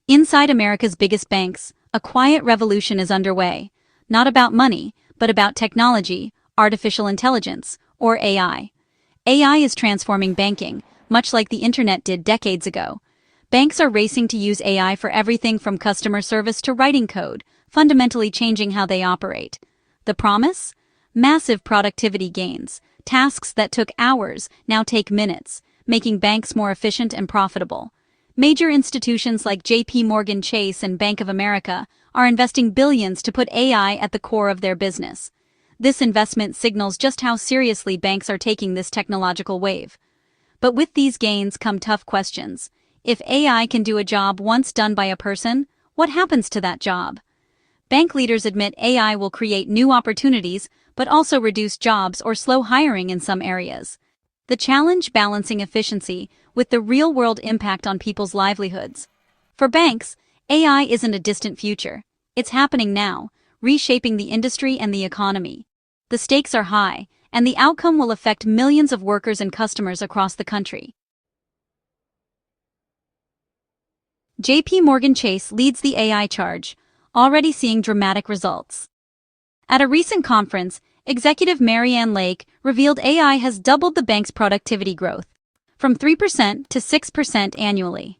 Inside America's biggest banks, a quiet revolution is underway, not about money, but about technology, artificial intelligence, or AI. AI is transforming banking, much like the internet did decades ago. Banks are racing to use AI for everything from customer service to writing code, fundamentally changing how they operate. The promise? Massive productivity gains. Tasks that took hours now take minutes, making banks more efficient and profitable. Major institutions like JPMorgan Chase and Bank of America are investing billions to put AI at the core of their business. This investment signals just how seriously banks are taking this technological wave. But with these gains come tough questions. If AI can do a job once done by a person, what happens to that job? Bank leaders admit AI will create new opportunities, but also reduce jobs or slow hiring in some areas. The challenge: balancing efficiency with the real-world impact on people's livelihoods. For banks, AI isn't a distant future. It's happening now, reshaping the industry and the economy. The stakes are high, and the outcome will affect millions of workers and customers across the country. JPMorgan Chase leads the AI charge, already seeing dramatic results. At a recent conference, executive Marianne Lake revealed AI has doubled the bank's productivity growth, from 3% to 6% annually.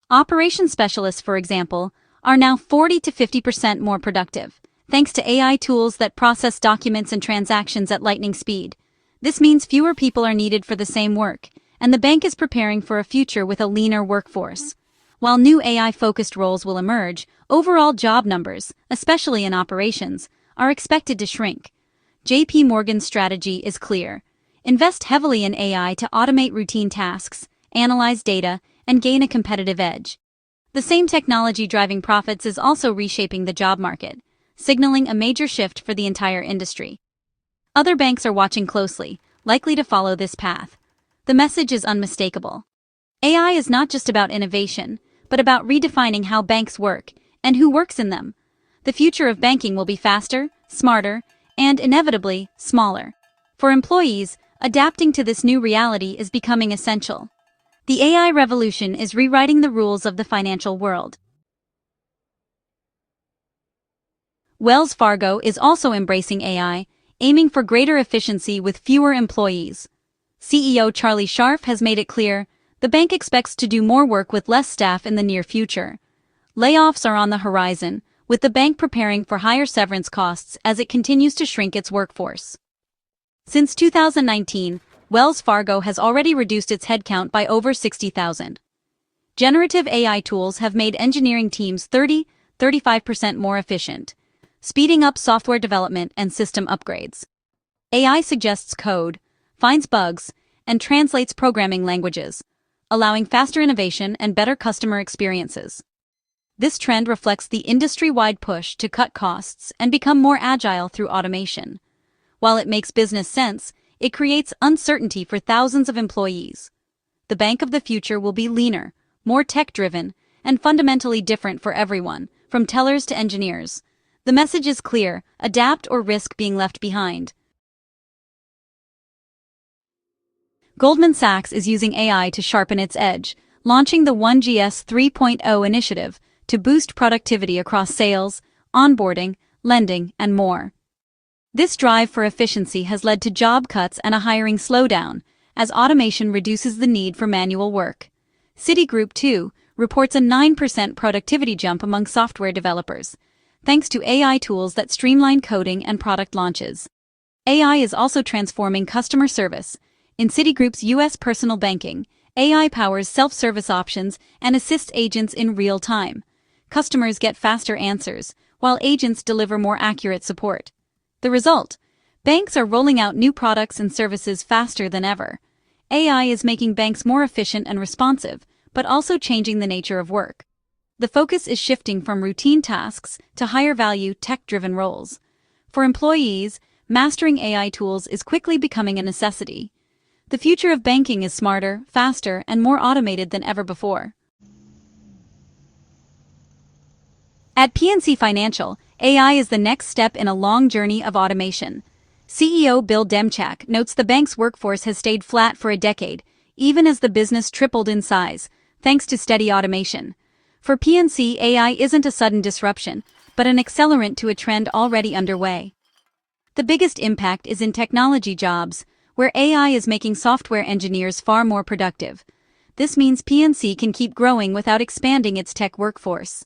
Operations specialists, for example, are now 40 to 50% more productive, thanks to AI tools that process documents and transactions at lightning speed. This means fewer people are needed for the same work, and the bank is preparing for a future with a leaner workforce. While new AI-focused roles will emerge, overall job numbers, especially in operations, are expected to shrink. JP Morgan's strategy is clear. Invest heavily in AI to automate routine tasks, analyze data, and gain a competitive edge. The same technology driving profits is also reshaping the job market, signaling a major shift for the entire industry. Other banks are watching closely, likely to follow this path. The message is unmistakable. AI is not just about innovation, but about redefining how banks work and who works in them. The future of banking will be faster, smarter, and inevitably smaller. For employees, adapting to this new reality is becoming essential. The AI revolution is rewriting the rules of the financial world. Wells Fargo is also embracing AI, aiming for greater efficiency with fewer employees. CEO Charlie Scharf has made it clear the bank expects to do more work with less staff in the near future. Layoffs are on the horizon, with the bank preparing for higher severance costs as it continues to shrink its workforce. Since 2019, Wells Fargo has already reduced its headcount by over 60,000. Generative AI tools have made engineering teams 30–35% more efficient, speeding up software development and system upgrades. AI suggests code, finds bugs, and translates programming languages, allowing faster innovation and better customer experiences. This trend reflects the industry-wide push to cut costs and become more agile through automation. While it makes business sense, it creates uncertainty for thousands of employees. The bank of the future will be leaner, more tech-driven, and fundamentally different for everyone, from tellers to engineers. The message is clear: adapt or risk being left behind. Goldman Sachs is using AI to sharpen its edge, launching the 1GS 3.0 initiative to boost productivity across sales, onboarding, lending, and more. This drive for efficiency has led to job cuts and a hiring slowdown, as automation reduces the need for manual work. Citigroup, too, reports a 9% productivity jump among software developers, thanks to AI tools that streamline coding and product launches. AI is also transforming customer service. In Citigroup's U.S. personal banking, AI powers self-service options and assists agents in real time. Customers get faster answers, while agents deliver more accurate support. The result: banks are rolling out new products and services faster than ever. AI is making banks more efficient and responsive, but also changing the nature of work. The focus is shifting from routine tasks to higher-value, tech-driven roles. For employees, mastering AI tools is quickly becoming a necessity. The future of banking is smarter, faster, and more automated than ever before. At PNC Financial, AI is the next step in a long journey of automation. CEO Bill Demchak notes the bank's workforce has stayed flat for a decade, even as the business tripled in size, thanks to steady automation. For PNC, AI isn't a sudden disruption, but an accelerant to a trend already underway. The biggest impact is in technology jobs, where AI is making software engineers far more productive. This means PNC can keep growing without expanding its tech workforce.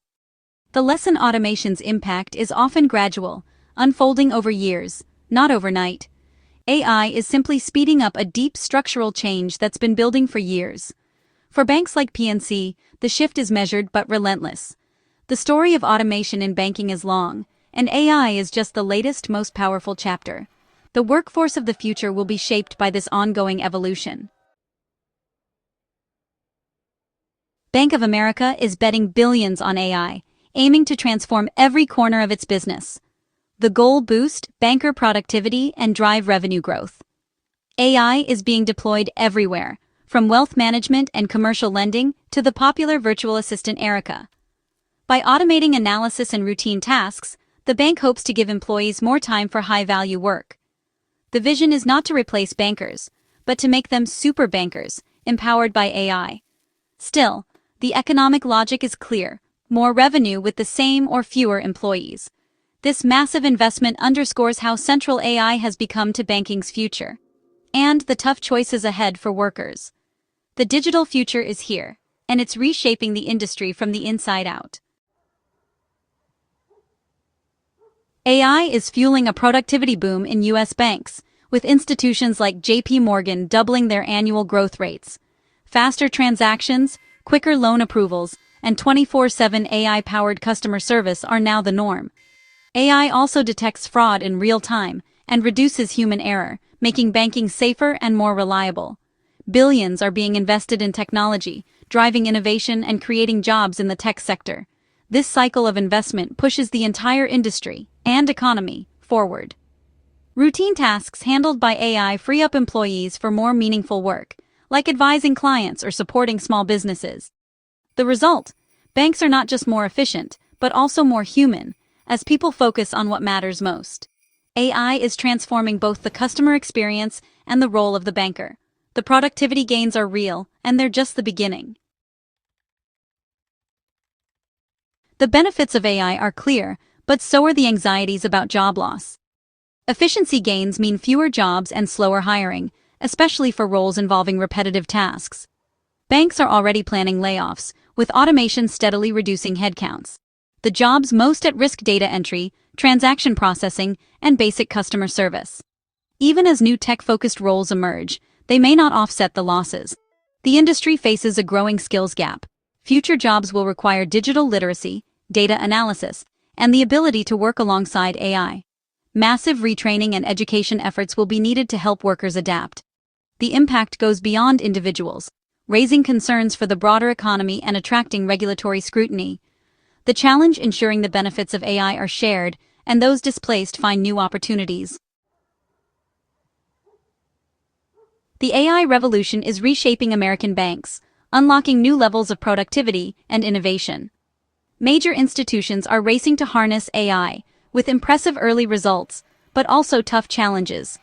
The lesson: automation's impact is often gradual, unfolding over years, not overnight. AI is simply speeding up a deep structural change that's been building for years. For banks like PNC, the shift is measured but relentless. The story of automation in banking is long, and AI is just the latest, most powerful chapter. The workforce of the future will be shaped by this ongoing evolution. Bank of America is betting billions on AI, aiming to transform every corner of its business. The goal: boost banker productivity and drive revenue growth. AI is being deployed everywhere, from wealth management and commercial lending to the popular virtual assistant Erica. By automating analysis and routine tasks, the bank hopes to give employees more time for high-value work. The vision is not to replace bankers, but to make them super bankers, empowered by AI. Still, the economic logic is clear: more revenue with the same or fewer employees. This massive investment underscores how central AI has become to banking's future, and the tough choices ahead for workers. The digital future is here, and it's reshaping the industry from the inside out. AI is fueling a productivity boom in U.S. banks, with institutions like JPMorgan doubling their annual growth rates. Faster transactions, quicker loan approvals, and 24/7 AI-powered customer service are now the norm. AI also detects fraud in real time and reduces human error, making banking safer and more reliable. Billions are being invested in technology, driving innovation and creating jobs in the tech sector. This cycle of investment pushes the entire industry and economy forward. Routine tasks handled by AI free up employees for more meaningful work, like advising clients or supporting small businesses. The result: banks are not just more efficient, but also more human, as people focus on what matters most. AI is transforming both the customer experience and the role of the banker. The productivity gains are real, and they're just the beginning. The benefits of AI are clear, but so are the anxieties about job loss. Efficiency gains mean fewer jobs and slower hiring, especially for roles involving repetitive tasks. Banks are already planning layoffs, with automation steadily reducing headcounts. The jobs most at risk: data entry, transaction processing, and basic customer service. Even as new tech-focused roles emerge, they may not offset the losses. The industry faces a growing skills gap. Future jobs will require digital literacy, data analysis, and the ability to work alongside AI. Massive retraining and education efforts will be needed to help workers adapt. The impact goes beyond individuals, raising concerns for the broader economy and attracting regulatory scrutiny. The challenge: ensuring the benefits of AI are shared and those displaced find new opportunities. The AI revolution is reshaping American banks, unlocking new levels of productivity and innovation. Major institutions are racing to harness AI, with impressive early results, but also tough challenges.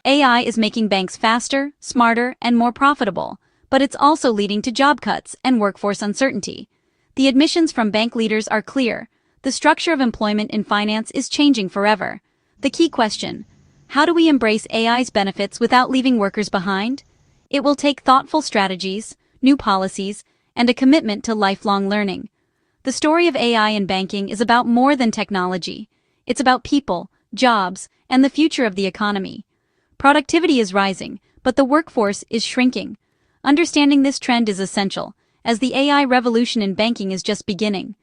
AI is making banks faster, smarter, and more profitable, but it's also leading to job cuts and workforce uncertainty. The admissions from bank leaders are clear: the structure of employment in finance is changing forever. The key question: how do we embrace AI's benefits without leaving workers behind? It will take thoughtful strategies, new policies, and a commitment to lifelong learning. The story of AI in banking is about more than technology. It's about people, jobs, and the future of the economy. Productivity is rising, but the workforce is shrinking. Understanding this trend is essential, as the AI revolution in banking is just beginning.